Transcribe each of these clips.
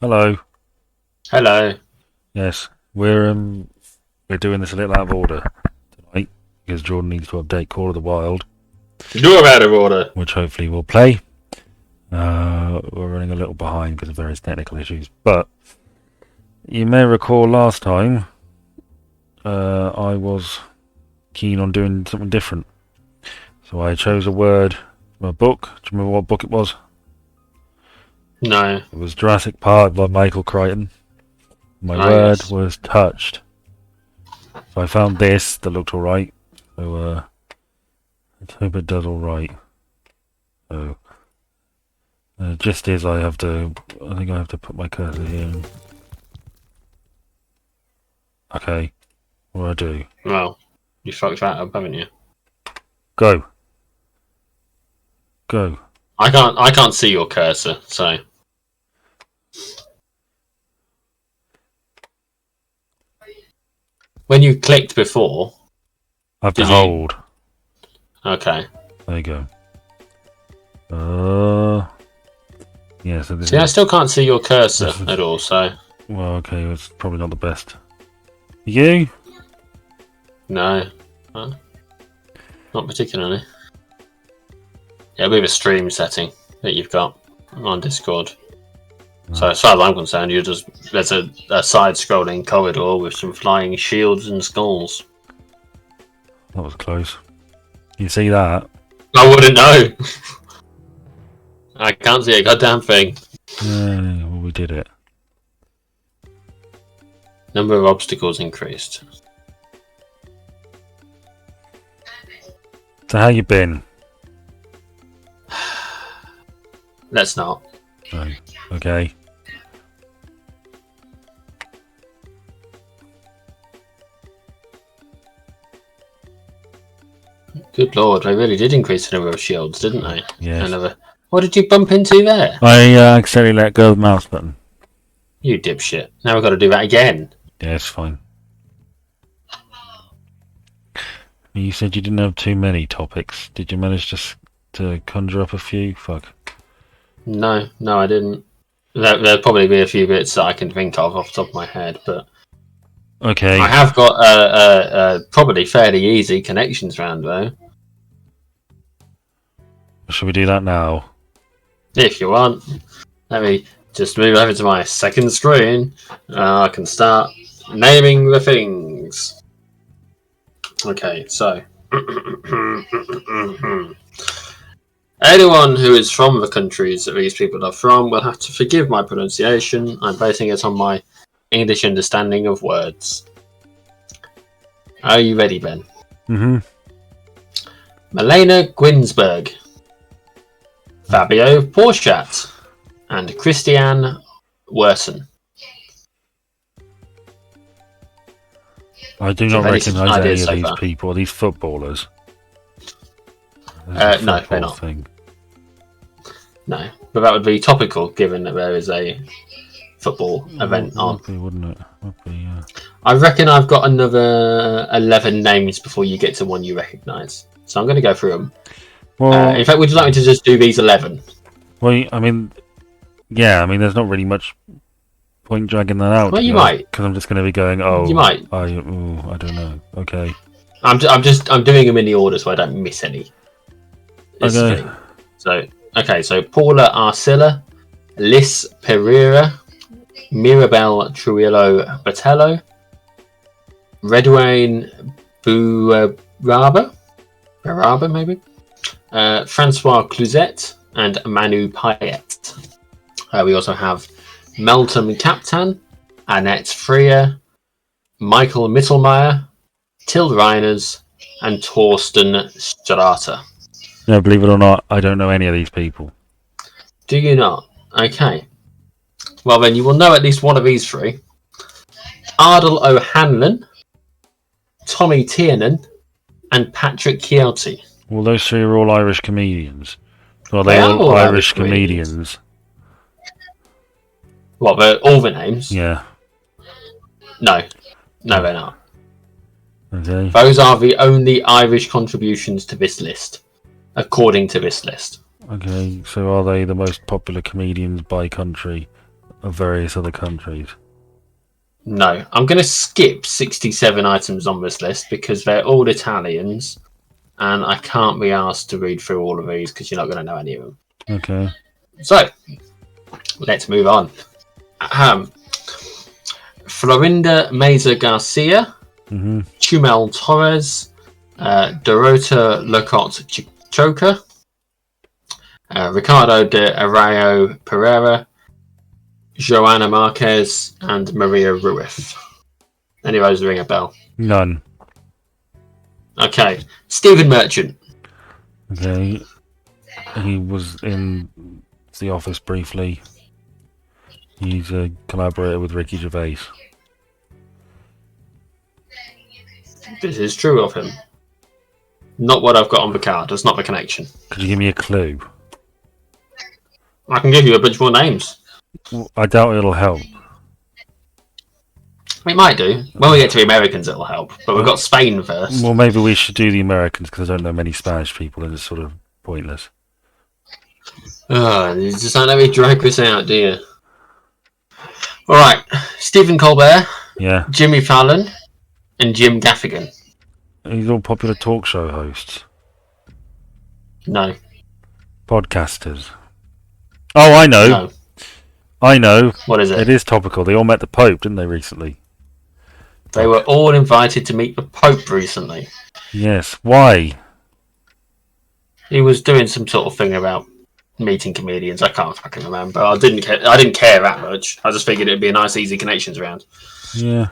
Hello. Hello. Yes, we're doing this a little out of order tonight because Jordan needs to update Call of the Wild, You're out of order. which hopefully we'll play. We're running a little behind because of various technical issues, but you may recall last time I was keen on doing something different, so I chose a word from a book. Do you remember what book it was? No. It was Jurassic Park by Michael Crichton. My Oh, word yes. was touched. So I found this that looked alright. So let's hope it does alright. So just is I think I have to put my cursor here. Okay, what do I do? Well, you fucked that up, haven't you? Go. Go. I can't see your cursor, so when you clicked before, I have to did you? hold. Okay. There you go. Uh, yeah, so this See, I is... still can't see your cursor This is at all, so well, okay, it's probably not the best. You? no. Huh? Not particularly. Yeah, we have a stream setting that you've got on Discord. So as far as I'm concerned, there's a side-scrolling corridor with some flying shields and skulls. That was close. You see that? I wouldn't know. I can't see a goddamn thing. Yeah, well, we did it. Number of obstacles increased. So how you been? Let's not. Oh, okay. Good lord, they really did increase the number of shields, didn't they? Yes. What did you bump into there? I accidentally let go of the mouse button. You dipshit. Now we've got to do that again. Yeah, it's fine. You said you didn't have too many topics. Did you manage to conjure up a few? Fuck. No, I didn't. There'll probably be a few bits that I can think of off the top of my head, but Okay. I have got a probably fairly easy connections round though. Shall we do that now? If you want. Let me just move over to my second screen. I can start naming the things. Okay, so anyone who is from the countries that these people are from will have to forgive my pronunciation. I'm basing it on my English understanding of words. Are you ready, Ben? Mm-hmm. Milena Gwinsberg, Fabio Porchat, and Christian Wersen. I do So not any recognise any ideas of so these far? people. Are these footballers? No, they're not. Thing. No, but that would be topical given that there is a football event on. Would be, wouldn't it? Would be, yeah. I reckon I've got another 11 names before you get to one you recognise. So I'm going to go through them. Well, In fact, would you like me to just do these 11? well, I mean, yeah, I mean, there's not really much point dragging that out. Well, you might. Because I'm just going to be going, oh, You might. I don't know. Okay. I'm doing them in the order so I don't miss any. Is the Okay. thing. So, okay, so Paula Arcilla, Liz Pereira, Mirabel Trujillo Botello, Redwayne Baraba maybe, Francois Cluzet, and Manu Payet. We also have Melton Captan, Annette Freer, Michael Mittelmeier, Till Reiners, and Torsten Strata. No, believe it or not, I don't know any of these people. Do you not? Okay. Well, then you will know at least one of these three. Ardal O'Hanlon, Tommy Tiernan, and Patrick Chielty. Well, those three are all Irish comedians. Well, They they're are all all Irish Irish comedians. What, they're all the names? Yeah. No, they're not. Okay. Those are the only Irish contributions to this list, according to this list. Okay, so are they the most popular comedians by country? of various other countries? No, I'm going to skip 67 items on this list because they're all Italians, and I can't be asked to read through all of these because you're not going to know any of them. Okay. So, let's move on. Florinda Meza Garcia, Chumel Torres, Dorota Lecotte Choker, Ricardo de Arroyo Pereira, Joanna Marquez, and Maria Ruiz. Any of those ring a bell? None. Okay. Stephen Merchant. Okay. He was in The Office briefly. He's a collaborator with Ricky Gervais. This is true of him. Not what I've got on the card. That's not the connection. Could you give me a clue? I can give you a bunch more names. I doubt it'll help. It might do. When we get to the Americans, it'll help. But we've got Spain first. Well, maybe we should do the Americans because I don't know many Spanish people and it's sort of pointless. Oh, you just don't let me drag this out, do you? Alright. Stephen Colbert. Yeah. Jimmy Fallon. And Jim Gaffigan. These are all popular talk show hosts. No. Podcasters. Oh, I know. No. I know. What is it? It is topical. They all met the Pope, didn't they, recently? They were all invited to meet the Pope recently. Yes. Why? He was doing some sort of thing about meeting comedians. I can't fucking remember. I didn't care that much. I just figured it'd be a nice, easy connections round. Yeah.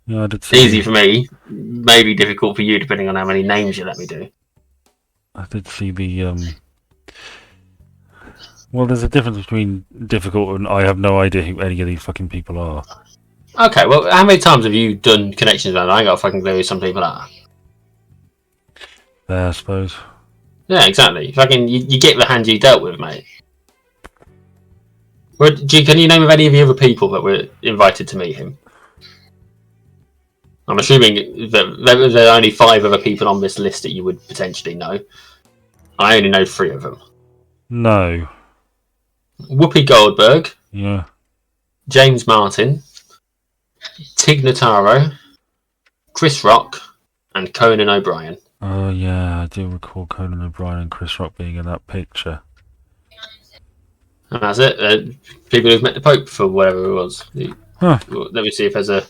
Yeah, I did see. Easy for me. Maybe difficult for you, depending on how many names you let me do. I did see the. Well, there's a difference between difficult and I have no idea who any of these fucking people are. Okay, well, how many times have you done connections round? I ain't got a fucking clue who some people are. There, I suppose. Yeah, exactly. Fucking, you get the hand you dealt with, mate. Can you name of any of the other people that were invited to meet him? I'm assuming that there are only 5 other people on this list that you would potentially know. I only know 3 of them. No. Whoopi Goldberg. Yeah. James Martin. Tig Notaro. Chris Rock. And Conan O'Brien. Oh, yeah, I do recall Conan O'Brien and Chris Rock being in that picture. And that's it. People who've met the Pope for whatever it was. Huh. Let me see if there's a...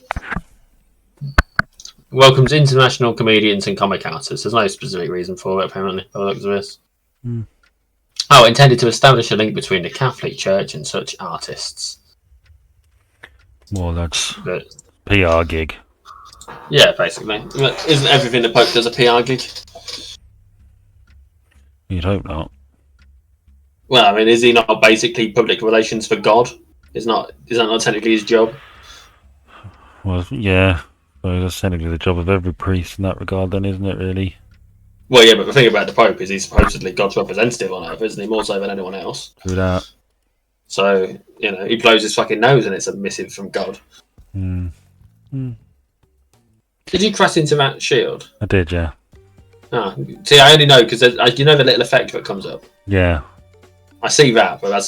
Welcomes international comedians and comic artists. There's no specific reason for it, apparently, by the looks of this. Oh, intended to establish a link between the Catholic Church and such artists. Well, that's PR gig. Yeah, basically. Isn't everything the Pope does a PR gig? You'd hope not. Well, I mean, is he not basically public relations for God? Is that not technically his job? Well, yeah. So that's technically the job of every priest in that regard, then, isn't it, really? Well, yeah, but the thing about the Pope is he's supposedly God's representative on Earth, isn't he? More so than anyone else. True that. So, he blows his fucking nose and it's a missive from God. Did you crash into that shield? I did, yeah. Ah, see, I only know because you know the little effect that comes up. Yeah. I see that, but I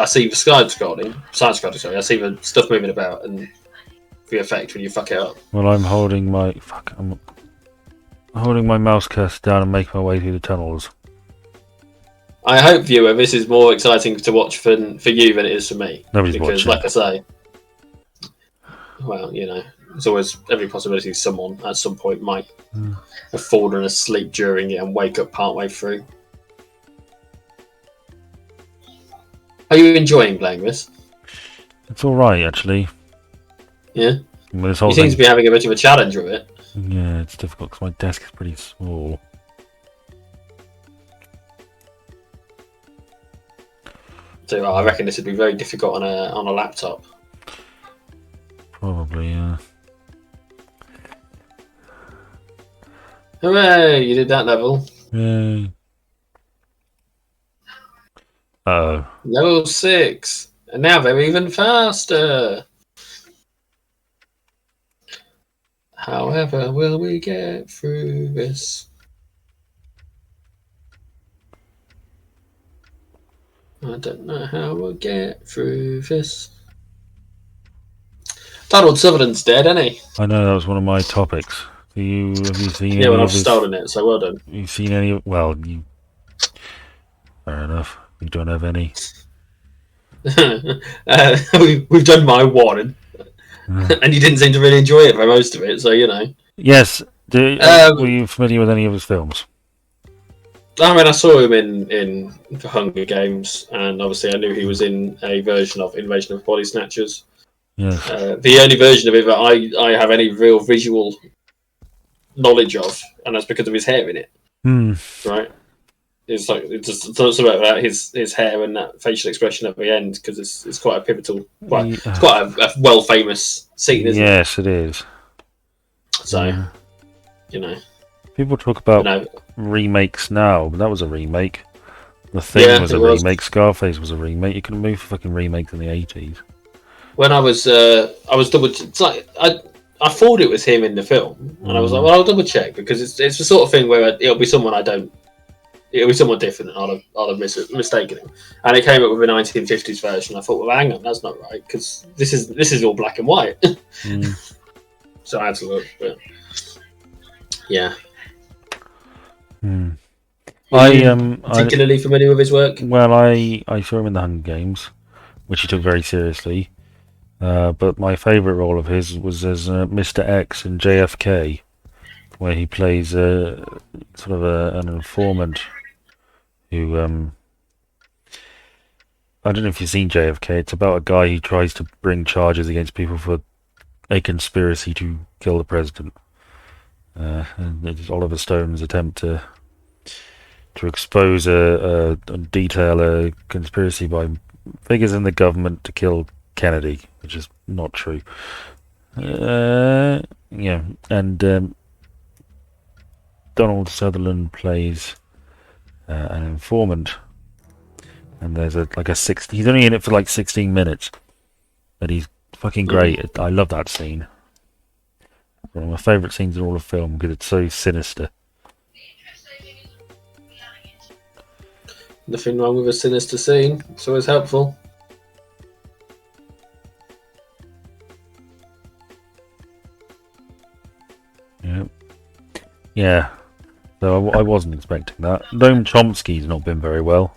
see the side scrolling. Sorry, I see the stuff moving about and the effect when you fuck it up. Well, I'm holding my mouse cursor down and making my way through the tunnels. I hope, viewer, this is more exciting to watch for you than it is for me. Nobody's because, watching. like I say, well, there's always every possibility someone at some point might have fallen asleep during it and wake up partway through. Are you enjoying playing this? It's alright, actually. Yeah? Well, this whole You seem to thing, be having a bit of a challenge with it. yeah, it's difficult because my desk is pretty small. So I reckon this would be very difficult on a laptop. Probably, yeah. Hooray! You did that level. Yay. Uh-oh. Level 6. And now they're even faster. However, will we get through this? I don't know how we'll get through this. Donald Sutherland's dead, isn't he? I know that was one of my topics. Have you seen Yeah, any well, of I've his? stolen it, so well done. You've seen any? Well, you. Fair enough. You don't have any. We've done my one, and you didn't seem to really enjoy it for most of it, so you know. Yes. Were Um, you familiar with any of his films? I mean, I saw him in the Hunger Games, and obviously I knew he was in a version of Invasion of Body Snatchers. Yes. The only version of it that I have any real visual knowledge of, and that's because of his hair in it. Right? It's like it just talks about his hair and that facial expression at the end because it's quite a pivotal, it's quite a well famous scene, isn't it? Yes, it is. So, you know, people talk about remakes now, but that was a remake. The Thing was a remake. Scarface was a remake. You couldn't move for fucking remakes in the 80s. When I was double. It's like I thought it was him in the film, and I was like, well, I'll double check because it's the sort of thing where it'll be someone it'll be someone different, and I'll have mistaken him. And it came up with a 1950s version. I thought, well, hang on, that's not right because this is all black and white. So I had to look, but yeah. I am particularly familiar with his work. Well, I saw him in the Hunger Games, which he took very seriously. But my favourite role of his was as Mr. X in JFK, where he plays sort of an informant who I don't know if you've seen JFK. It's about a guy who tries to bring charges against people for a conspiracy to kill the president. And it's Oliver Stone's attempt to expose and detail a conspiracy by figures in the government to kill Kennedy, which is not true. Yeah, and Donald Sutherland plays an informant, and there's like a 60. He's only in it for like 16 minutes, but he's fucking great. I love that scene. One of my favourite scenes in all of film because it's so sinister. Nothing wrong with a sinister scene. It's always helpful. Yeah. So I wasn't expecting that. Noam Chomsky's not been very well,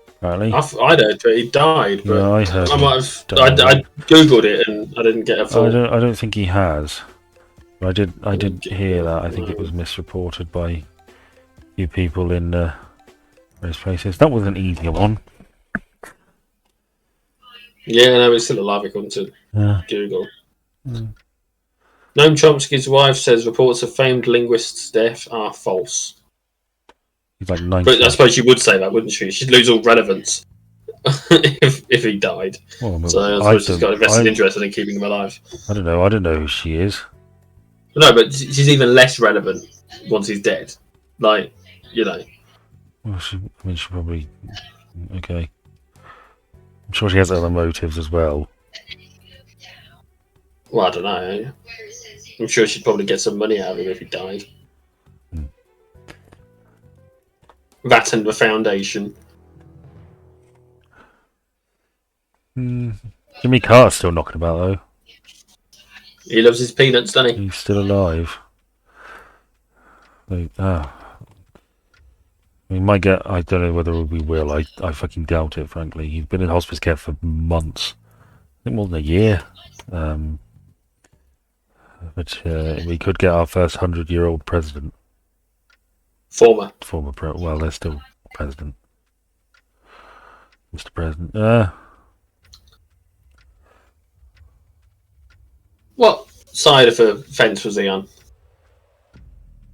apparently. I don't. He died, but yeah, I heard. I might have. I googled it and I didn't get a full. I don't think he has. But I did hear that. I think it was misreported by a few people in various places. That was an easier one. Yeah, no, it's still alive according to Google. Mm. Noam Chomsky's wife says reports of famed linguist's death are false. He's like 90. But I suppose she would say that, wouldn't she? She'd lose all relevance if he died. Well, so I suppose she's got a vested interest in keeping him alive. I don't know. I don't know who she is. No, but she's even less relevant once he's dead. Like, you know. Well, she probably... Okay. I'm sure she has other motives as well. Well, I don't know. I'm sure she'd probably get some money out of him if he died. That and the foundation. Jimmy Carter's still knocking about, though. He loves his peanuts, doesn't he? He's still alive. We might get... I don't know whether we will. I fucking doubt it, frankly. He's been in hospice care for months. I think more than a year. But we could get our first 100-year-old president. Former. Well, they're still president. Mr. President. What side of the fence was he on?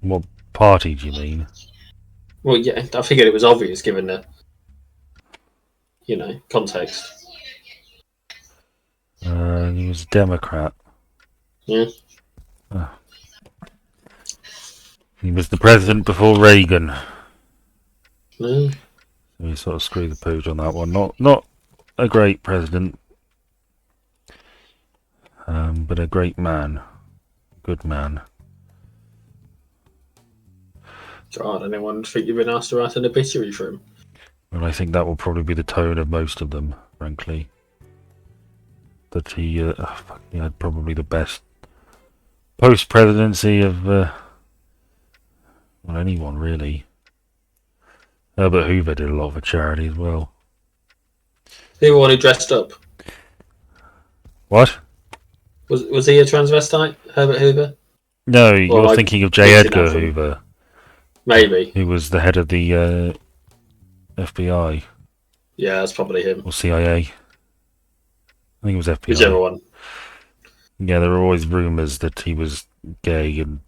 What party do you mean? Well, yeah, I figured it was obvious given the, context. He was a Democrat. Yeah. He was the president before Reagan. No. So he sort of screwed the pooch on that one. Not a great president, but a great man. Good man. God, anyone think you've been asked to write an obituary for him? Well, I think that will probably be the tone of most of them, frankly. that he had probably the best post-presidency of anyone really. Herbert Hoover did a lot for charity as well. The one who dressed up. What? Was he a transvestite, Herbert Hoover? No, you're thinking of J. Edgar Hoover. Maybe. Who was the head of the FBI. Yeah, that's probably him. Or CIA. I think it was FBI. Whichever one. Yeah, there were always rumours that he was gay and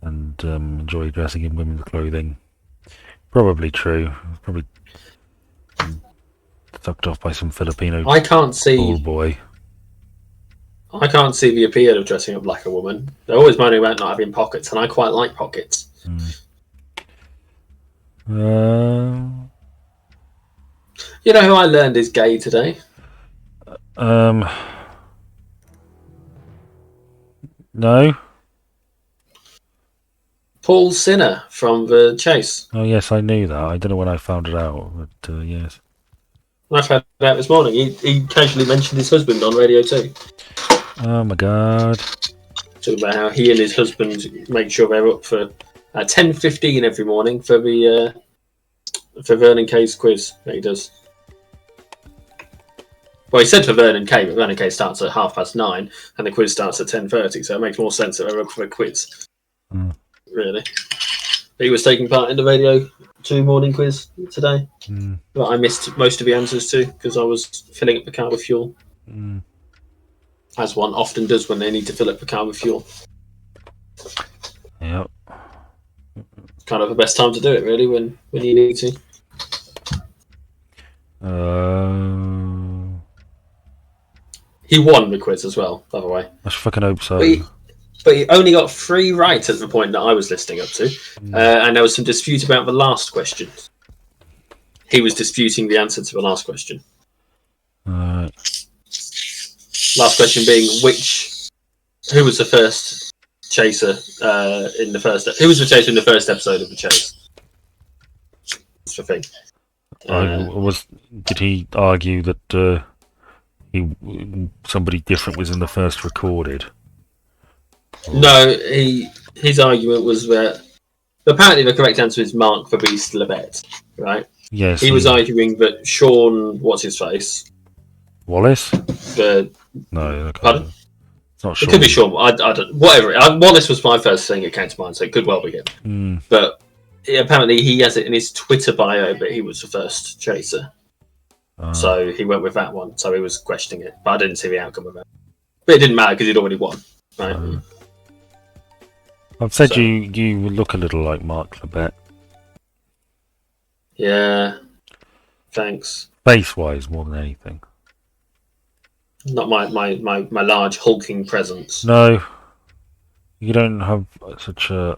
enjoyed dressing in women's clothing. Probably true. Probably sucked off by some Filipino ball boy. I can't see the appeal of dressing up like a woman. They're always moaning about not having pockets, and I quite like pockets. You know who I learned is gay today? No. Paul Sinner from The Chase. Oh yes, I knew that. I don't know when I found it out, but yes. I found it out this morning. He casually mentioned his husband on Radio 2. Oh my god. Talking about how he and his husband make sure they're up for 10:15 every morning for the for Vernon Kay's quiz that he does. Well, he said for Vernon Kay, but Vernon Kay starts at 9:30 and the quiz starts at 10:30, so it makes more sense that they're up for a quiz. Really. But he was taking part in the Radio 2 morning quiz today. But I missed most of the answers too, because I was filling up the car with fuel. As one often does when they need to fill up the car with fuel. Yep. Kind of the best time to do it, really, when you need to. He won the quiz as well, by the way. I fucking hope so. But he only got 3 right at the point that I was listening up to. And there was some dispute about the last question. He was disputing the answer to the last question. Last question being who was the first chaser in the first? Who was the chaser in the first episode of The Chase? That's the thing. Did he argue that somebody different was in the first recorded? No, his argument was that apparently the correct answer is Mark the Beast Lebet, right? Yes. He was arguing that Sean, what's his face? Wallace? No, pardon? It's not Sean. It could be Sean. I don't. Whatever. Wallace was my first thing that came to mind, so it could well be him. But apparently he has it in his Twitter bio that he was the first chaser. So he went with that one. So he was questioning it, but I didn't see the outcome of it. But it didn't matter because he'd already won. Right? I've said you look a little like Mark Lebet. Yeah. Thanks. Face-wise, more than anything. Not my large hulking presence. No, you don't have such a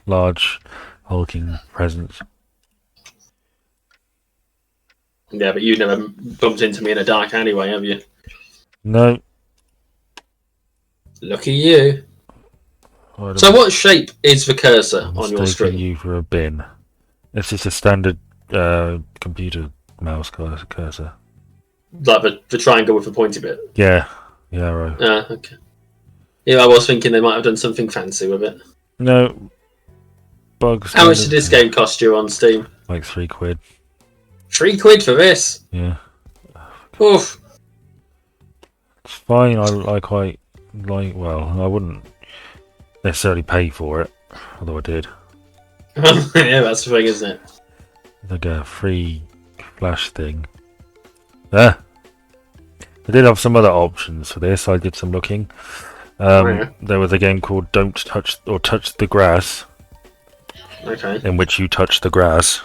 large hulking presence. Yeah, but you never bumped into me in a dark alleyway, have you? No. Lucky you. So what shape is the cursor on your screen? You for a bin. It's just a standard computer mouse cursor. Like the triangle with the pointy bit? Yeah, right. Okay. Yeah, I was thinking they might have done something fancy with it. No. Bugs. How much did this game cost you on Steam? Like £3. £3 for this? Yeah. Oof. It's fine. I quite like. Well, I wouldn't necessarily pay for it, although I did. Yeah, that's the thing, isn't it? Like a free Flash thing. I did have some other options for this. I did some looking. There was a game called Don't Touch or Touch the Grass. Okay. In which you touch the grass.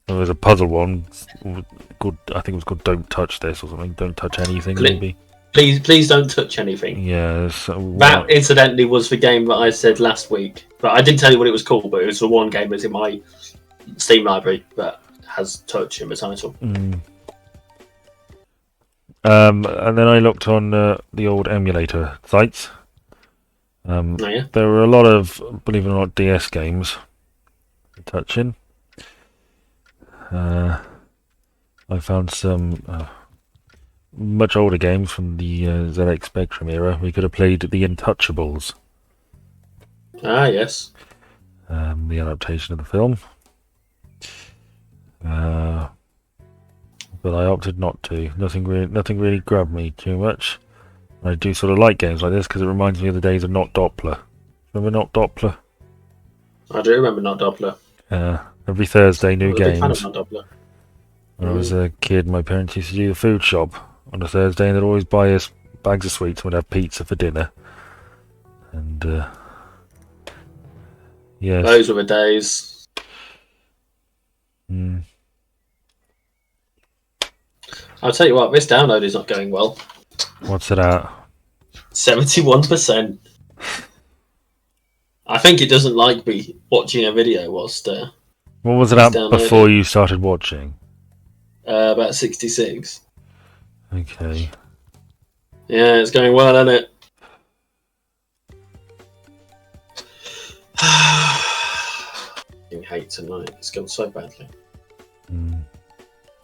There was a puzzle one called, I think it was called Don't Touch This or something. Don't touch anything, maybe. Please don't touch anything. Yeah. That incidentally was the game that I said last week, but I didn't tell you what it was called. But it was the one game that's in my Steam library that has touch in the title. And then I looked on the old emulator sites. Yeah. There were a lot of, believe it or not, DS games touching. I found some much older games from the ZX Spectrum era, we could have played The Untouchables, Ah, yes. the adaptation of the film. But I opted not to. Nothing really grabbed me too much. I do sort of like games like this because it reminds me of the days of Not Doppler. Remember Not Doppler? I do remember Not Doppler. Every Thursday, I new was a big fan of games. Not Doppler. When I was a kid, my parents used to do the food shop on a Thursday, and they'd always buy us bags of sweets, and we'd have pizza for dinner. And yes, Those were the days. mm, I'll tell you what, this download is not going well. what's it at? 71%. I think it doesn't like me watching a video whilst What was it it's at before you started watching? about 66. Okay. Yeah, it's going well, isn't it? I hate tonight. It's gone so badly. Mm.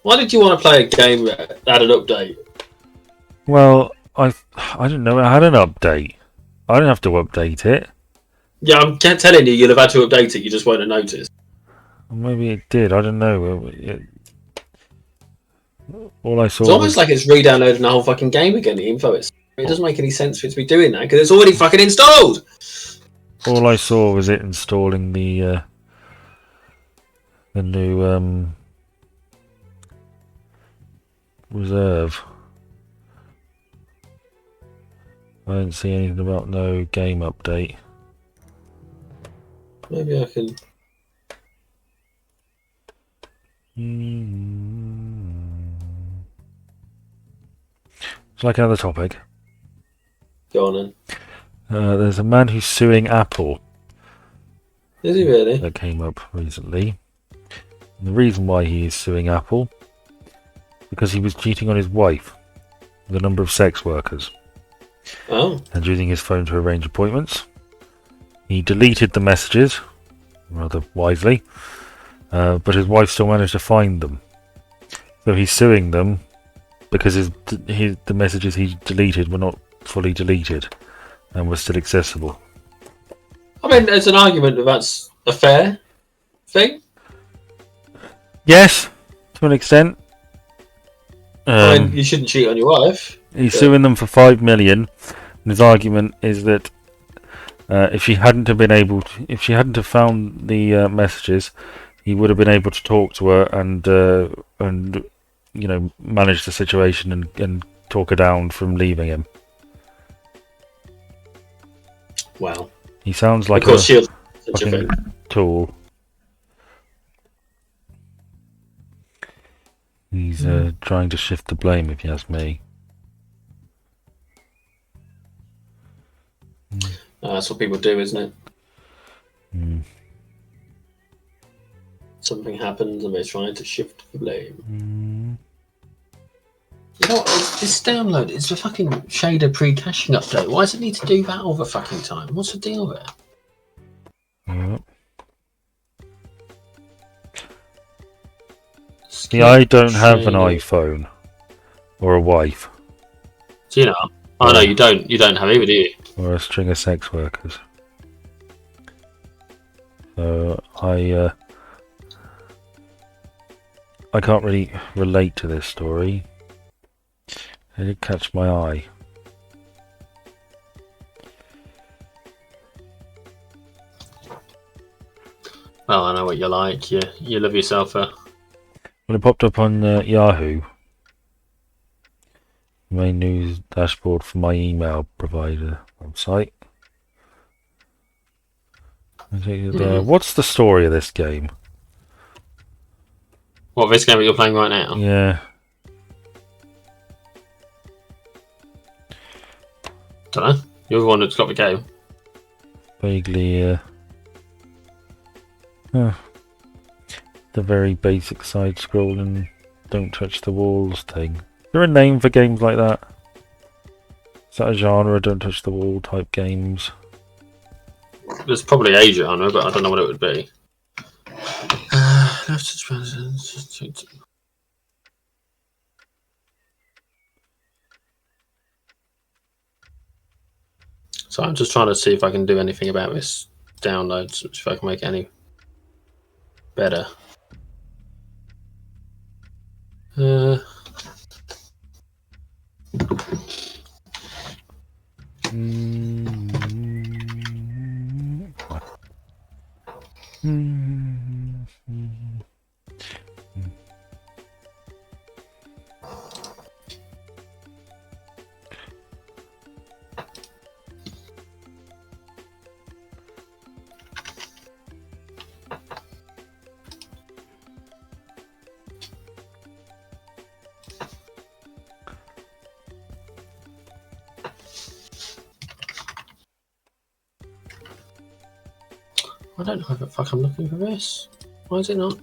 Why did you want to play a game that had an update? Well, I didn't know it had an update. I didn't have to update it. Yeah, I'm telling you, you'll have had to update it. You just won't have noticed. Maybe it did. I don't know. All I saw It's almost was like it's re-downloading the whole fucking game again. The info it doesn't make any sense for it to be doing that because it's already fucking installed. all I saw was it installing the new reserve. I didn't see anything about no game update. Maybe I can. It's like another topic. Go on then. There's a man who's suing Apple. Is he really? That came up recently. And the reason why he is suing Apple, because he was cheating on his wife with a number of sex workers. Oh. And using his phone to arrange appointments. He deleted the messages, rather wisely, but his wife still managed to find them. So he's suing them because the messages he deleted were not fully deleted and were still accessible. I mean, there's an argument that that's a fair thing. Yes, to an extent. I mean, you shouldn't cheat on your wife. He's suing them for $5 million. And his argument is that if she hadn't have found the messages, he would have been able to talk to her and manage the situation and talk her down from leaving him. Wow. He sounds like of course, a such a thing. tool. He's trying to shift the blame, if you ask me. That's what people do, isn't it? Mm. Something happens and they're trying to shift the blame. Mm. You know what? This download is the fucking shader pre-caching update. Why does it need to do that all the fucking time? What's the deal with it? Yep. See, I don't have an iPhone or a wife. Do you know? Oh no, you don't. You don't have either, do you? Or a string of sex workers. So I can't really relate to this story. It did catch my eye. Well, I know what you're like. You love yourself a... Well, it popped up on Yahoo. Main news dashboard for my email provider website. What's the story of this game? What, this game that you're playing right now? Yeah. Don't know. You're the one that's got the game. Vaguely, the very basic side-scrolling, don't touch the walls thing. Is there a name for games like that? Is that a genre, don't touch the wall type games? There's probably a genre, but I don't know what it would be. So I'm just trying to see if I can do anything about this download, if I can make it any better. I don't know if the fuck I'm looking for this. Why is it not?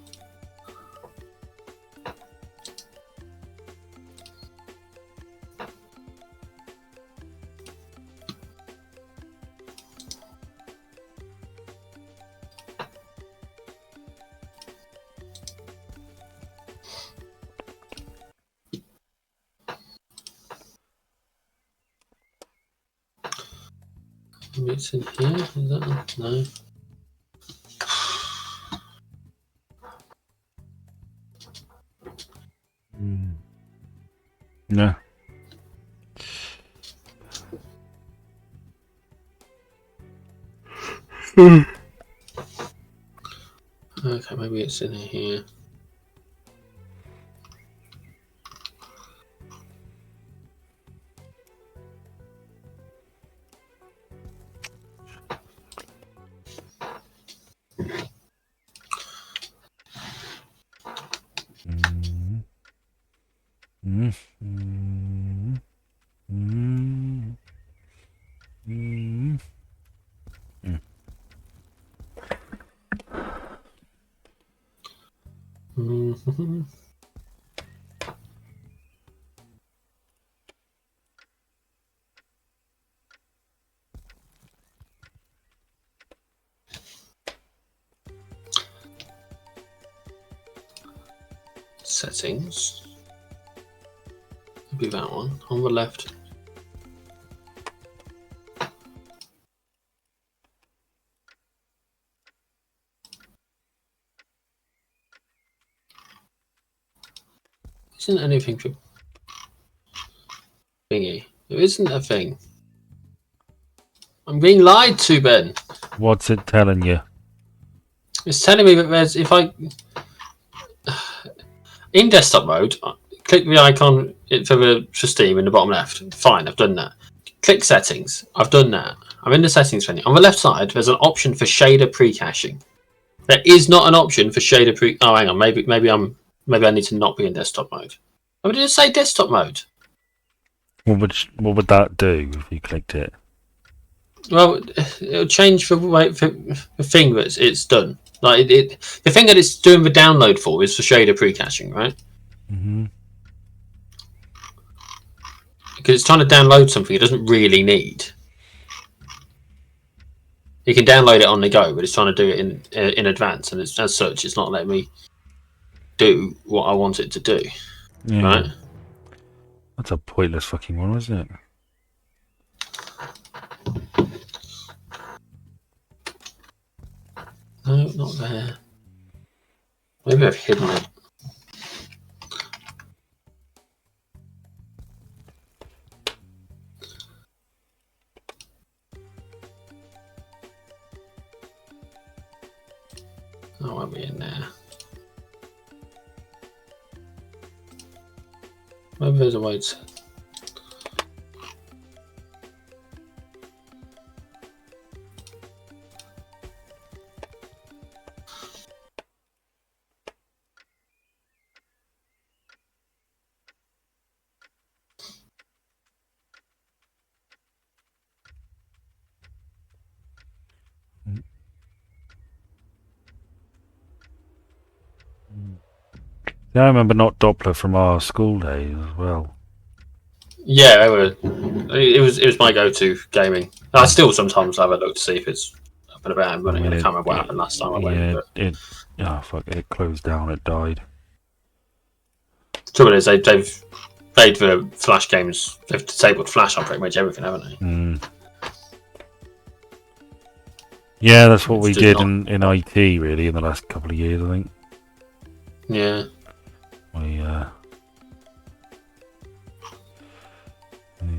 Maybe it's in here. Is that no? No. Okay, maybe it's in here. Settings. Maybe that one on the left. Isn't anything for thingy? There isn't a thing. I'm being lied to, Ben. What's it telling you? It's telling me that there's if I in desktop mode, click the icon for Steam in the bottom left. Fine, I've done that. Click settings. I've done that. I'm in the settings menu. On the left side, there's an option for shader pre-caching. There is not an option for shader pre. Oh, hang on. Maybe I need to not be in desktop mode. Oh, did it say desktop mode? What would that do if you clicked it? Well, it'll change the thing that it's done. Like the thing that it's doing the download for is for shader pre-caching, right? Mm-hmm. Because it's trying to download something it doesn't really need. You can download it on the go, but it's trying to do it in advance, and it's, as such, it's not letting me do what I want it to do. Yeah. Right? That's a pointless fucking one, isn't it? No, not there. Maybe I've hidden it. Oh, won't be in there. Maybe there's a way to. Yeah, I remember not Doppler from our school days as well. Yeah, it was my go-to gaming. I still sometimes have a look to see if it's up and about and running. I can't remember what happened last time I went. But It closed down. It died. trouble is, they've made the Flash games. They've disabled Flash on pretty much everything, haven't they? Mm. Yeah, that's what It's we just did not. in IT, really, in the last couple of years, I think. Yeah. We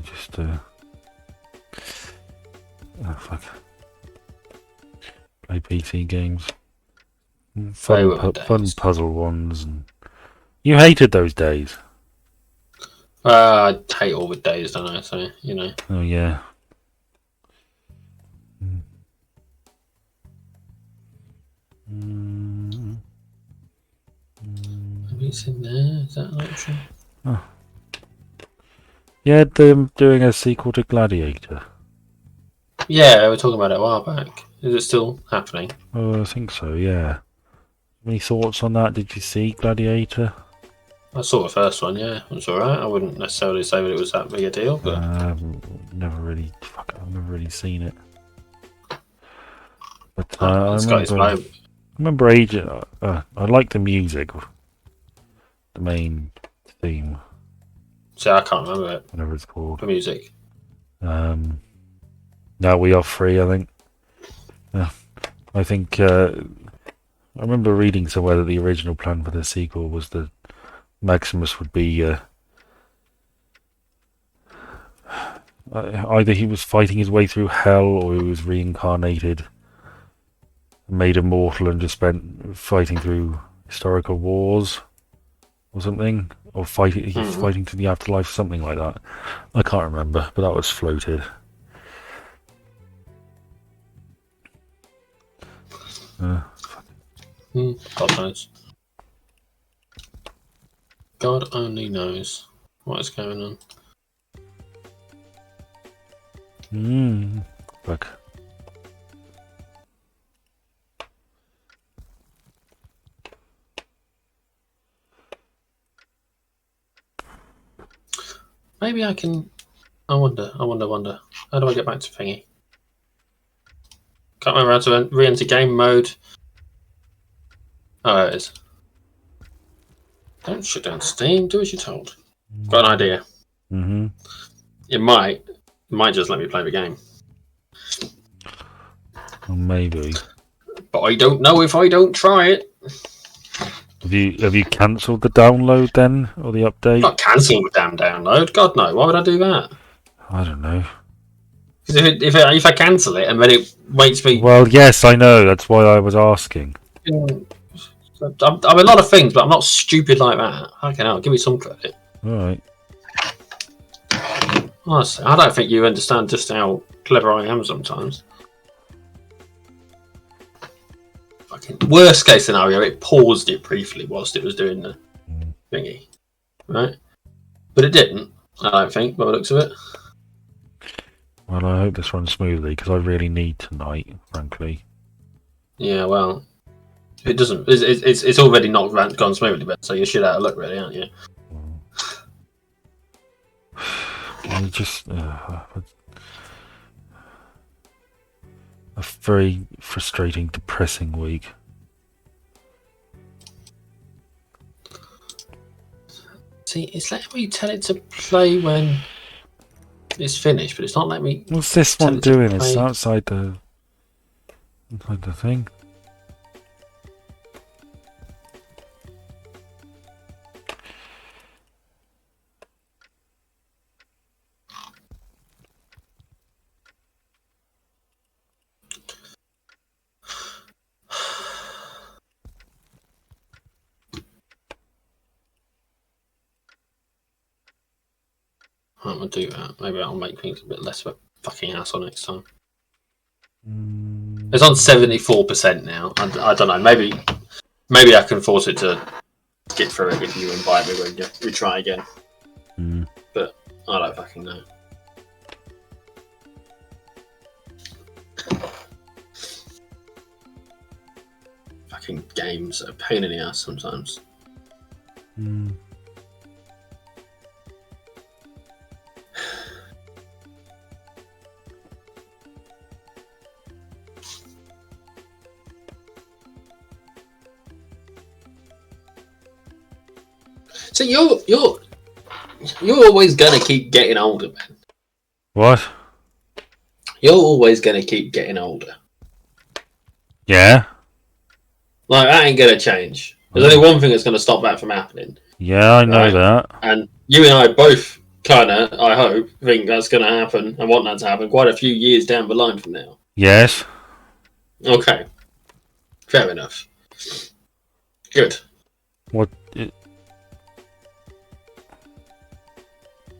just, fuck. Play PC games. They Fun, were the fun days. puzzle ones. And you hated those days. I hate all the days, don't I? So, you know. Oh, yeah. Maybe it's in there. Is that an option? Oh. Yeah, them doing a sequel to Gladiator. Yeah, we were talking about it a while back. Is it still happening? Oh, I think so, yeah. Any thoughts on that? Did you see Gladiator? I saw the first one, yeah. It was alright. I wouldn't necessarily say that it was that big a deal, but. Never really. Fuck, I've never really seen it. But It's got its I moment. remember I like the music, the main theme, See, I can't remember it. whatever it's called. The music. Now we are free, I think. I think I remember reading somewhere that the original plan for the sequel was that Maximus would be either he was fighting his way through hell or he was reincarnated, made immortal, and just spent fighting through historical wars or something, or fighting fighting to the afterlife, something like that. I can't remember, but that was floated. God knows. God only knows what is going on. Look. Maybe I can. I wonder. How do I get back to thingy? Can't remember how to re-enter game mode. Oh, there it is. Don't shut down Steam. Do as you're told. Got an idea. Mm-hmm. It might just let me play the game. Well, maybe. But I don't know if I don't try it. Have you cancelled the download then, or the update? Not cancel the damn download. God no. Why would I do that? I don't know. Because if I cancel it and then it makes me. Well, yes, I know. That's why I was asking. I'm a lot of things, but I'm not stupid like that. Fucking hell, give me some credit. All right. Honestly, I don't think you understand just how clever I am sometimes. Fucking worst case scenario, it paused it briefly whilst it was doing the thingy, right? But it didn't. I don't think, by the looks of it. Well, I hope this runs smoothly because I really need tonight, frankly. Yeah, well, it doesn't. It's already not gone smoothly, but so you should have a look, really, aren't you? I just a very frustrating, depressing week. See, it's letting me tell it to play when it's finished, but it's not letting me. What's this one doing? It's outside the thing. I'm gonna do that. Maybe I'll make things a bit less of a fucking hassle next time. It's on 74% now. I don't know. Maybe I can force it to get through it if you invite me when we try again. But I don't fucking know. Fucking games are a pain in the ass sometimes. So you're always gonna keep getting older, man. What? You're always gonna keep getting older. Yeah. Like, that ain't going to change. There's only one thing that's going to stop that from happening. Yeah, I know Right? that. And you and I both kind of, I hope, think that's going to happen and want that to happen quite a few years down the line from now. Yes. Okay. Fair enough. Good. What? Is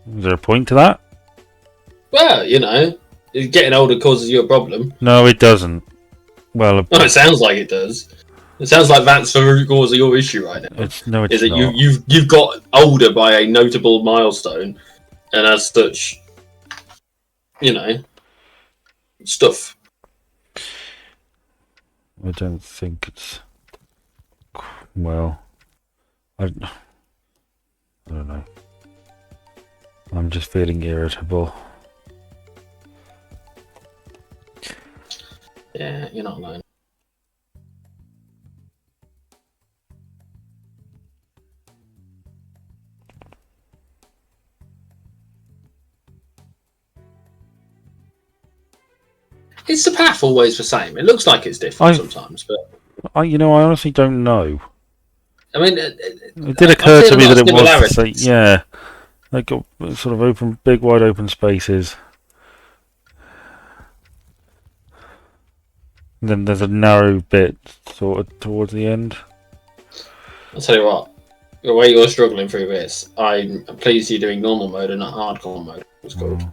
there a point to that? Well, you know, getting older causes you a problem. No, it doesn't. Well, Well, it sounds like it does. It sounds like that's the root cause of your issue right now. it's Is that not. you've got older by a notable milestone, and as such, you know, stuff. I don't think it's. Well, I don't know. I'm just feeling irritable. Yeah, you're not alone. Is the path always the same? It looks like it's different sometimes, but I honestly don't know. I mean, It did occur to me that it was the same. Yeah, like sort of open, big, wide open spaces. And then there's a narrow bit sort of towards the end. I'll tell you what. The way you're struggling through this, I'm pleased you're doing normal mode and not hardcore mode. It's called.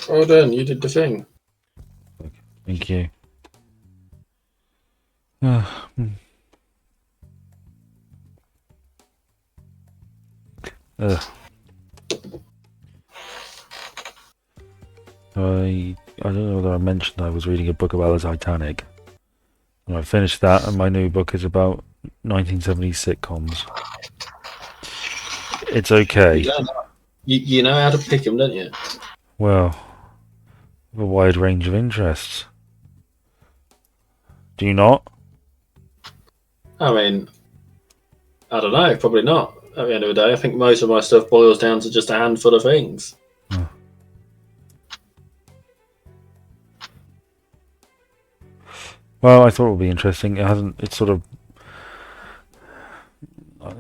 Well done, you did the thing. Thank you. I don't know whether I mentioned I was reading a book about the Titanic, and I finished that, and my new book is about 1970s sitcoms. It's okay. You know how to pick them, don't you? Well, a wide range of interests. Do you not? I mean, I don't know, probably not. At the end of the day, I think most of my stuff boils down to just a handful of things. Well, I thought it would be interesting. It hasn't. It's sort of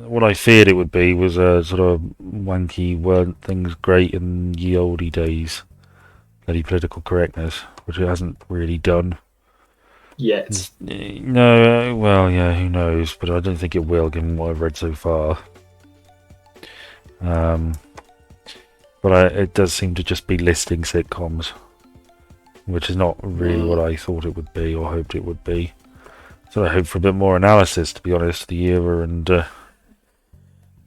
what I feared it would be was a sort of wanky, weren't things great in ye olde days, bloody political correctness, which it hasn't really done Yet. No, well, yeah, who knows? But I don't think it will, given what I've read so far. But it does seem to just be listing sitcoms, which is not really what I thought it would be or hoped it would be. So I hope for a bit more analysis, to be honest, the era and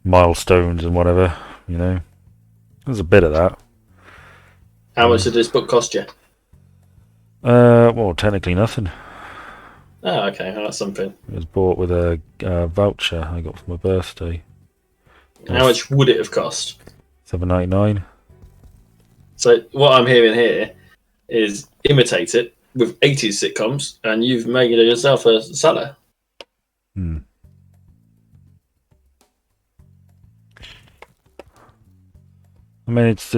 milestones and whatever, you know. There's a bit of that. How much did this book cost you? Well, technically nothing. Oh, okay, well, that's something. It was bought with a voucher I got for my birthday. How much would it have cost? $7.99. So what I'm hearing here is imitate it with 80s sitcoms, and you've made yourself a seller. I mean, it's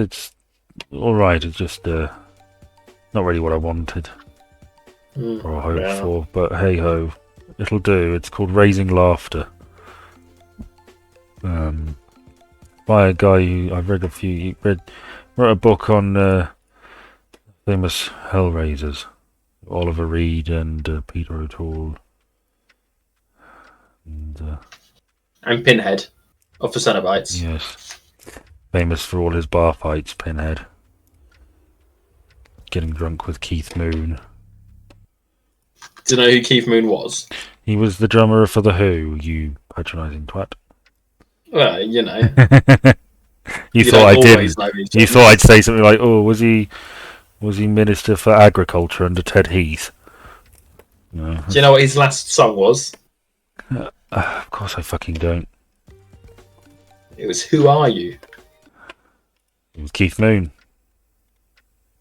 all right. It's just not really what I wanted or hoped for. But hey ho, it'll do. It's called Raising Laughter. By a guy who I've read a few. He wrote a book on famous Hellraisers, Oliver Reed and Peter O'Toole, and Pinhead of the Cenobites. Yes, famous for all his bar fights. Pinhead, getting drunk with Keith Moon. Do you know who Keith Moon was? He was the drummer for The Who, you patronising twat. Well, you know. You thought don't I always didn't. know these You things. thought I'd say something like, "Oh, was he Minister for Agriculture under Ted Heath?" No. Do you know what his last song was? Of course I fucking don't. It was "Who Are You?" It was Keith Moon,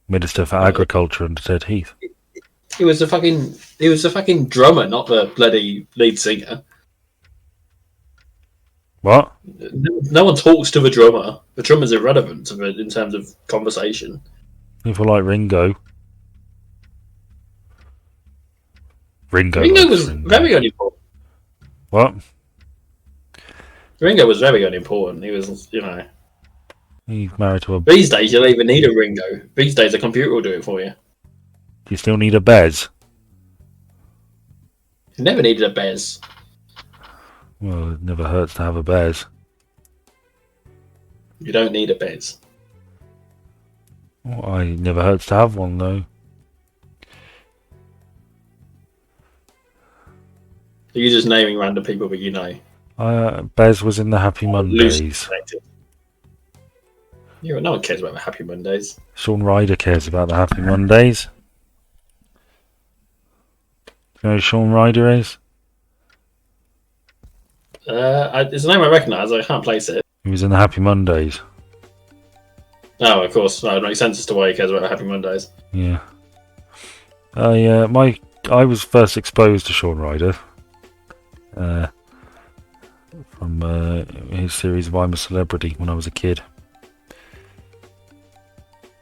Minister for Agriculture under Ted Heath. He was the fucking drummer, not the bloody lead singer. What? No one talks to the drummer. The drummer's irrelevant in terms of conversation. People like Ringo. Ringo was very unimportant. What? Ringo was very unimportant. He was, He's married to a... These days, you don't even need a Ringo. These days, a computer will do it for you. Do you still need a Bez? You never needed a Bez. Well, it never hurts to have a Bez. You don't need a Bez. Well, it never hurts to have one, though. You're just naming random people that you know. Bez was in the Happy Mondays. Yeah, no one cares about the Happy Mondays. Shaun Ryder cares about the Happy Mondays. Do you know who Shaun Ryder is? It's a name I recognise. I can't place it. He was in the Happy Mondays. Oh, of course. No, it makes sense as to why he cares about Happy Mondays. Yeah. I was first exposed to Shaun Ryder from his series of I'm a Celebrity when I was a kid.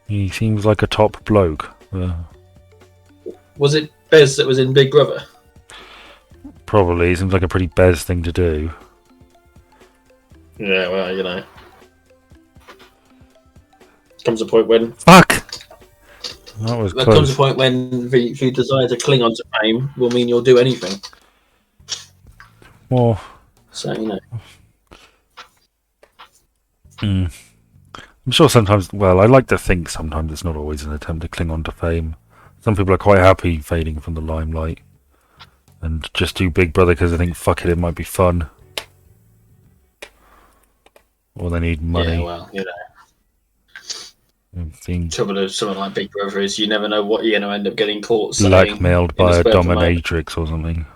He seems like a top bloke. Was it Bez that was in Big Brother? Probably. It seems like a pretty Bez thing to do. Yeah, well, you know. Comes a point when... Fuck! That was There close. comes a point when the desire to cling on to fame will mean you'll do anything. Well... So, you know. I'm sure sometimes... Well, I like to think sometimes it's not always an attempt to cling on to fame. Some people are quite happy fading from the limelight. And just do Big Brother because they think, fuck it might be fun. Or they need money. Yeah, well, you know. Being Trouble with someone like Big Brother is you never know what you're going to end up getting caught saying. blackmailed by a dominatrix or something.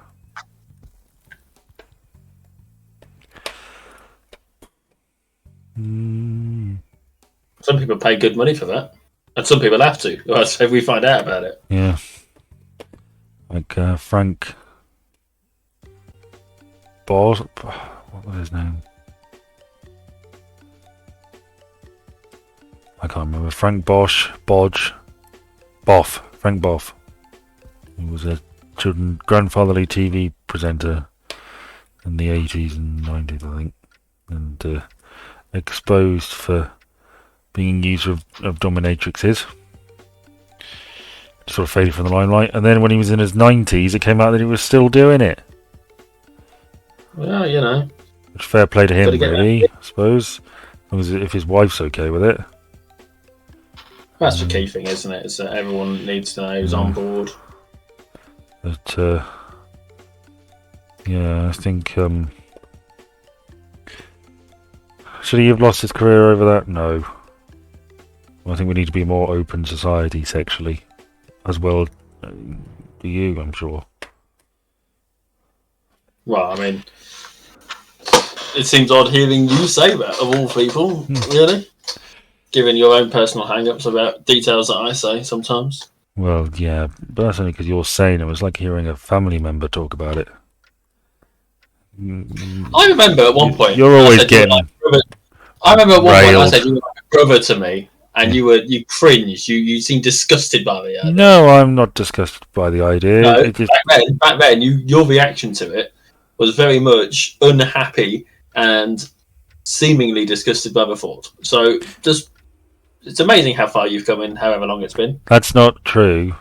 Some people pay good money for that. And some people have to. Or else if we find out about it. Yeah. Like Frank... Boss... What was his name? I can't remember. Frank Bosch, Bodge, Boff. Frank Boff. He was a grandfatherly TV presenter in the 80s and 90s, I think. And exposed for being a user of dominatrixes. Sort of faded from the limelight. And then when he was in his 90s, it came out that he was still doing it. Well, you know. Which fair play to him, Gotta get really, that. I suppose. As long as if his wife's okay with it. That's the key thing, isn't it? Is that everyone needs to know who's on board. But, yeah, I think... should he have lost his career over that? No. I think we need to be a more open society sexually. As well do you, I'm sure. Well, I mean, it seems odd hearing you say that, of all people, really. Given your own personal hang-ups about details that I say sometimes. Well, yeah, but that's only because you're saying it. It was like hearing a family member talk about it. I remember at one point... You're always getting... I remember at one point I railed. said you were like a brother to me, and you cringed. You seemed disgusted by the idea. No, I'm not disgusted by the idea. No, It just... back then, your reaction to it was very much unhappy and seemingly disgusted by the thought. So, it's amazing how far you've come in, however long it's been. That's not true.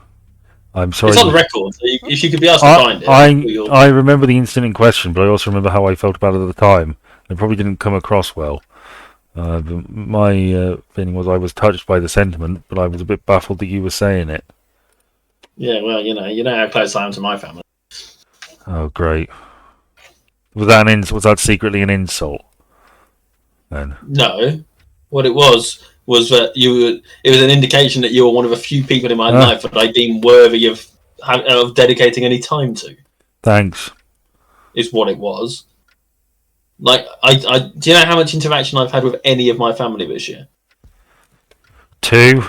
I'm sorry. It's on record. So if you could be asked to find it, I remember the incident in question, but I also remember how I felt about it at the time. It probably didn't come across well. My feeling was I was touched by the sentiment, but I was a bit baffled that you were saying it. Yeah, well, you know how close I am to my family. Oh, great. Was that secretly an insult? Then No, what it was that it was an indication that you were one of a few people in my life that I deem worthy of dedicating any time to. Thanks. Is what it was. Like, do you know how much interaction I've had with any of my family this year? 2.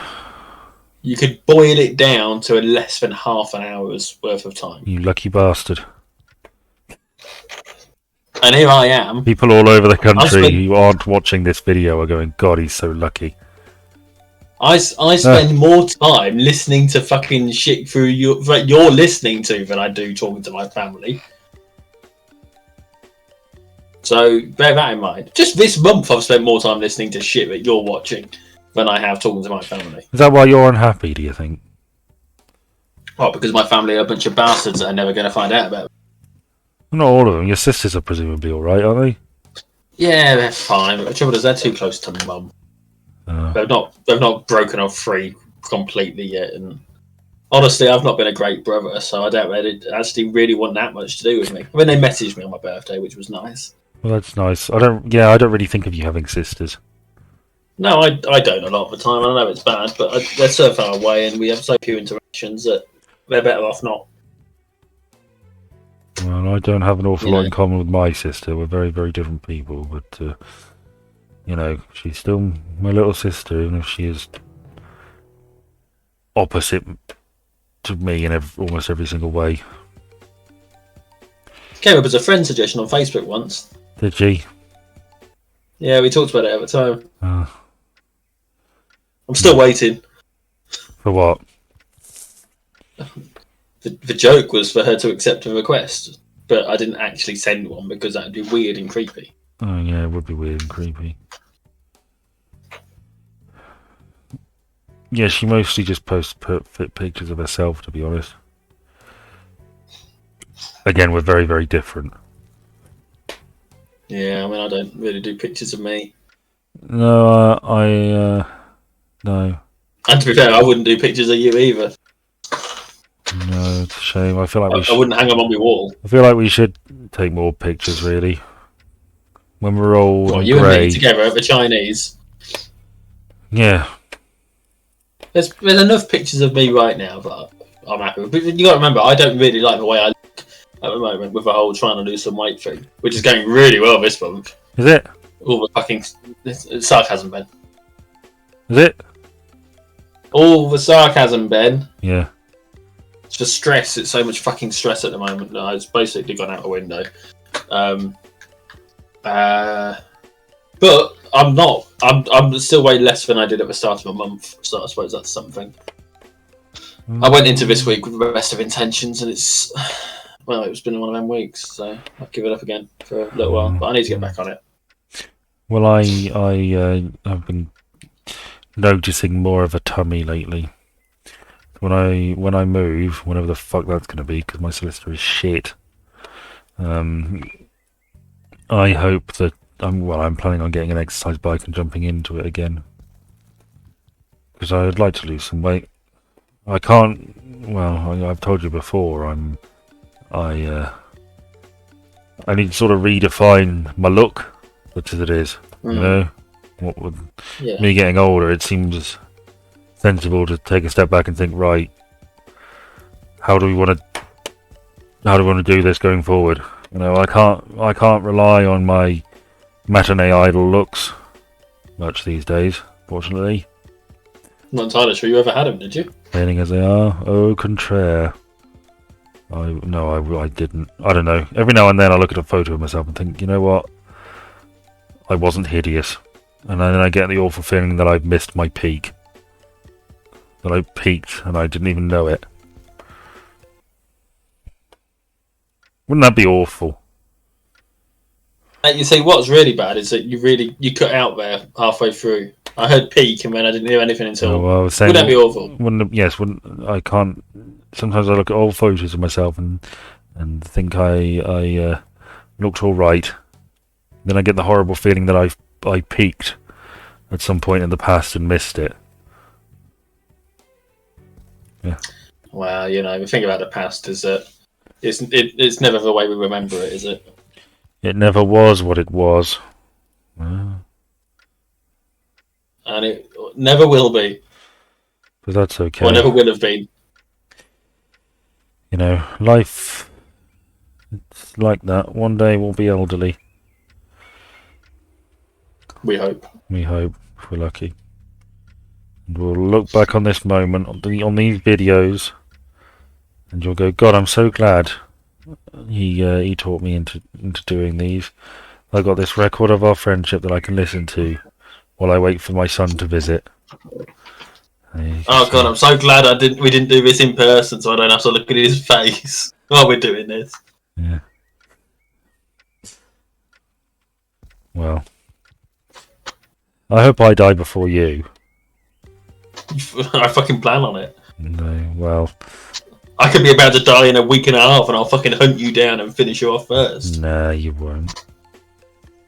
You could boil it down to less than half an hour's worth of time. You lucky bastard. And here I am. People all over the country who aren't watching this video are going, God, he's so lucky. I spend more time listening to fucking shit that you're listening to than I do talking to my family. So bear that in mind. Just this month I've spent more time listening to shit that you're watching than I have talking to my family. Is that why you're unhappy, do you think? Well, because my family are a bunch of bastards that are never going to find out about it. Not all of them. Your sisters are presumably alright, aren't they? Yeah, they're fine. But the trouble is they're too close to mum. They've not broken off free completely yet. And honestly, I've not been a great brother, so I don't actually really want that much to do with me. I mean, they messaged me on my birthday, which was nice. Well, that's nice. I don't really think of you having sisters. No, I don't a lot of the time. I know it's bad, but they're so far away, and we have so few interactions that they're better off not. Well, I don't have an awful lot in common with my sister. We're very, very different people, but she's still my little sister, even if she is opposite to me in almost every single way. Came up as a friend suggestion on Facebook once. Did she? Yeah, we talked about it at the time. I'm still waiting. For what? The joke was for her to accept a request, but I didn't actually send one because that would be weird and creepy. Oh yeah, it would be weird and creepy. Yeah, she mostly just posts fit pictures of herself, to be honest. Again, we're very, very different. Yeah, I mean, I don't really do pictures of me. No, no. And to be fair, I wouldn't do pictures of you either. No, it's a shame. I feel like I wouldn't hang them on my wall. I feel like we should take more pictures, really. When we're all you and me together at the Chinese. Yeah. There's enough pictures of me right now that I'm happy with. But you got to remember, I don't really like the way I look at the moment with the whole trying to lose some weight thing, which is going really well this month. Is it? All the fucking sarcasm, Ben. Is it? All the sarcasm, Ben. Yeah. It's just stress. It's so much fucking stress at the moment. No, it's basically gone out the window. But I'm not. I'm still way less than I did at the start of a month. So I suppose that's something. I went into this week with the best of intentions, and it's been one of them weeks. So I'll give it up again for a little while. But I need to get back on it. Well, I have been noticing more of a tummy lately. When I move, whenever the fuck that's going to be, because my solicitor is shit. I hope that I'm planning on getting an exercise bike and jumping into it again, because I'd like to lose some weight. I can't. Well, I've told you before. I need to sort of redefine my look, such as it is. You know, what with me getting older, it seems sensible to take a step back and think, right, how do we want to do this going forward? You know, I can't rely on my matinee idol looks much these days, fortunately. I'm not entirely sure you ever had them, did you? Failing as they are, au contraire. I didn't. I don't know. Every now and then I look at a photo of myself and think, you know what? I wasn't hideous. And then I get the awful feeling that I've missed my peak. That I peaked and I didn't even know it. Wouldn't that be awful? You see, what's really bad is that you cut out there halfway through. I heard peak and then I didn't hear anything until. Oh, well, I was saying, wouldn't that be awful? I can't. Sometimes I look at old photos of myself and think I looked all right. Then I get the horrible feeling that I peaked at some point in the past and missed it. Yeah. Well, the thing about the past is that it's never the way we remember it, is it? It never was what it was. Well, And it never will be, but that's or okay. never will have been. Life, it's like that. One day we'll be elderly. We hope. We hope, if we're lucky. And we'll look back on this moment, on these videos, and you'll go, God, I'm so glad he taught me into doing these. I got this record of our friendship that I can listen to while I wait for my son to visit. Oh God, I'm so glad we didn't do this in person, so I don't have to look at his face while we're doing this. Yeah. Well, I hope I die before you. I fucking plan on it. No, well, I could be about to die in a week and a half, and I'll fucking hunt you down and finish you off first. nah, you won't.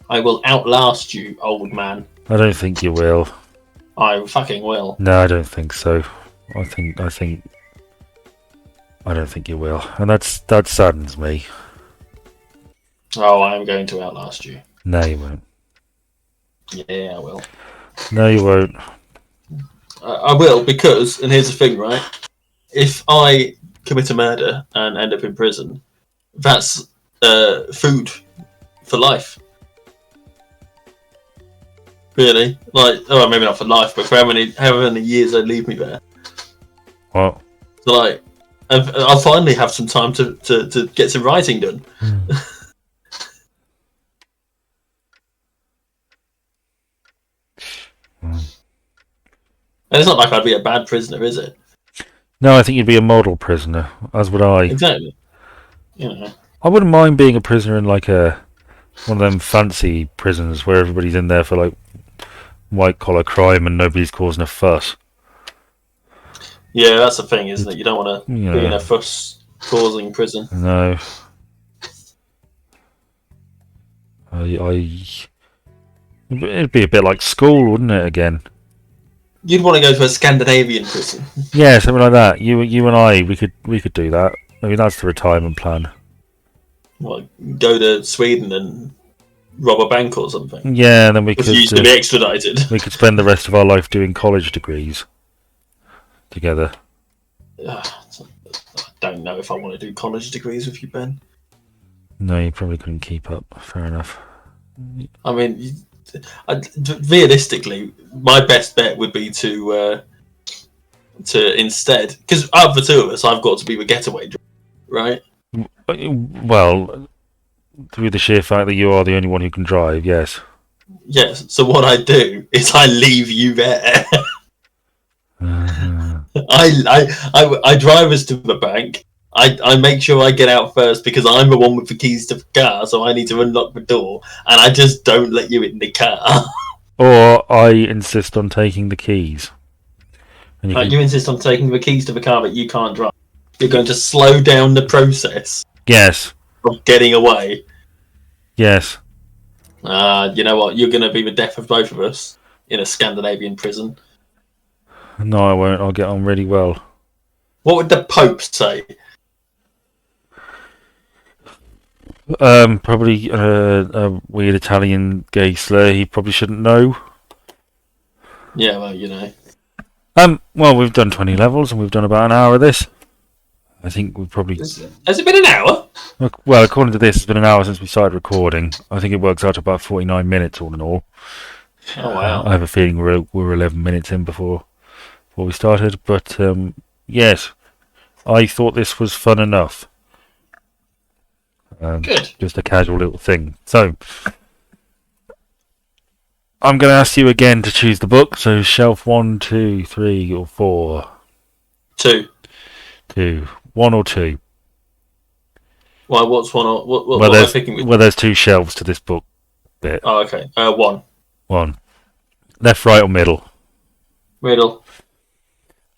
I will outlast you, old man. I don't think you will. I fucking will. No, I don't think so. I don't think you will, and that saddens me. Oh, I am going to outlast you. No, you won't. Yeah, I will. No, you won't. I will, because, and here's the thing, right? If I commit a murder and end up in prison, that's food for life. Really? Like, oh, maybe not for life, but for however many years they leave me there. What? So, like, I'll finally have some time to get some writing done. And it's not like I'd be a bad prisoner, is it? No, I think you'd be a model prisoner, as would I. Exactly. I wouldn't mind being a prisoner in like one of them fancy prisons where everybody's in there for like white collar crime and nobody's causing a fuss. Yeah, that's the thing, isn't it? You don't want to be in a fuss-causing prison. No. It'd be a bit like school, wouldn't it? Again. You'd want to go to a Scandinavian prison. Yeah, something like that. You and I, we could do that. I mean, that's the retirement plan. Well, go to Sweden and rob a bank or something. Yeah, and then we could used to be extradited. We could spend the rest of our life doing college degrees together. I don't know if I want to do college degrees with you, Ben. No, you probably couldn't keep up. Fair enough. I mean, realistically, my best bet would be to instead, because out of the two of us, I've got to be the getaway driver, right? Well, through the sheer fact that you are the only one who can drive, yes. Yes. So what I do is I leave you there. I drive us to the bank. I make sure I get out first because I'm the one with the keys to the car, so I need to unlock the door, and I just don't let you in the car. Or I insist on taking the keys. And you insist on taking the keys to the car, but you can't drive. You're going to slow down the process. Yes. Of getting away. Yes. You know what? You're going to be the death of both of us in a Scandinavian prison. No, I won't. I'll get on really well. What would the Pope say? Probably a weird Italian gay slur he probably shouldn't know. Yeah, well, you know. Well, we've done 20 levels and we've done about an hour of this. I think we've probably... Has it been an hour? Well, according to this, it's been an hour since we started recording. I think it works out to about 49 minutes all in all. Oh, wow. I have a feeling we're 11 minutes in before we started. But, yes, I thought this was fun enough. Good. Just a casual little thing. So, I'm going to ask you again to choose the book. So, shelf 1, 2, 3, or 4? 2. 2. 1 or 2? Why? What's one? What am I picking with? Well, there's 2 shelves to this book bit. Oh, okay. 1. 1. Left, right, or middle? Middle.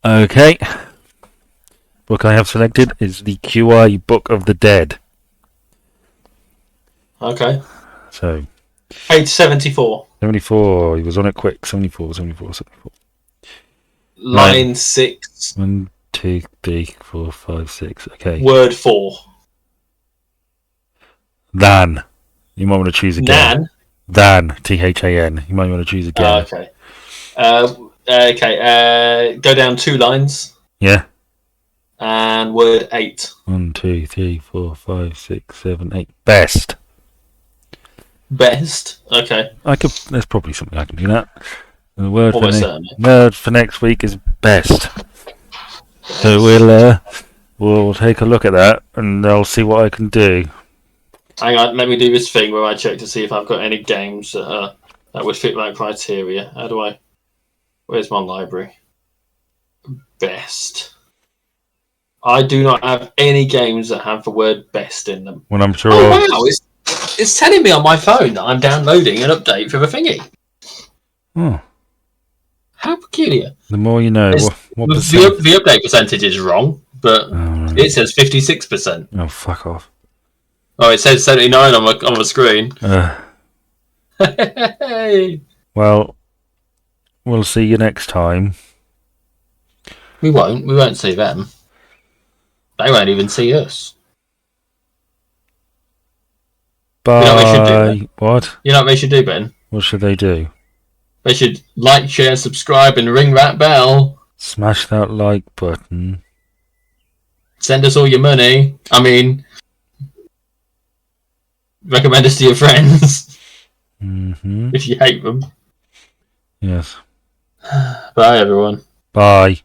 Okay. Book I have selected is the QI Book of the Dead. Okay. So. Page 74. 74. He was on it quick. 74. Line 6. And 2, 3, 4, 5, 6. Okay. Word 4. Than. You might want to choose again. Nan. Than. THAN. You might want to choose again. Okay. Go down 2 lines. Yeah. And word 8. 1, 2, 3, 4, 5, 6, 7, 8. Best. Best. Okay. There's probably something I can do that. The word Almost certainly. word for next week is best. So we'll take a look at that and I'll see what I can do. Hang on, let me do this thing where I check to see if I've got any games that would fit that criteria. How do I? Where's my library? Best. I do not have any games that have the word best in them. Well, I'm sure. Oh wow! It's telling me on my phone that I'm downloading an update for the thingy. Oh. How peculiar. The more you know. What the update percentage is wrong, but it says 56%. Oh, fuck off. Oh, it says 79 on the screen. Hey. Well, we'll see you next time. We won't see them. They won't even see us. Bye. You know what they should do, Ben? What? You know what they should do, Ben? What should they do? They should like, share, subscribe, and ring that bell. Smash that like button. Send us all your money. I mean, recommend us to your friends. Mm-hmm. If you hate them. Yes. Bye, everyone. Bye.